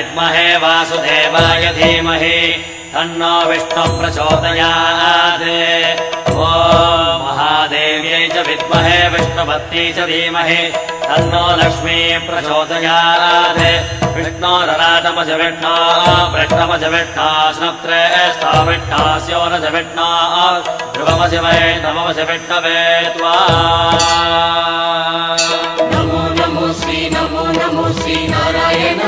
विद्महे वासुदेवाय धीमहि तन्नो विष्णुः प्रचोदयात् ॐ महादेव्यै च विद्महे विष्णुपत्न्यै च धीमहि तन्नो लक्ष्मी प्रचोदयात् विष्णोरराजमज विष्णो वृष्णमज विष्णो स्नप्त्रे स्थाविष्णास्योरज विष्णो ध्रुवमज वै नममज विष्णवे त्वा नमो नमो श्री नारायण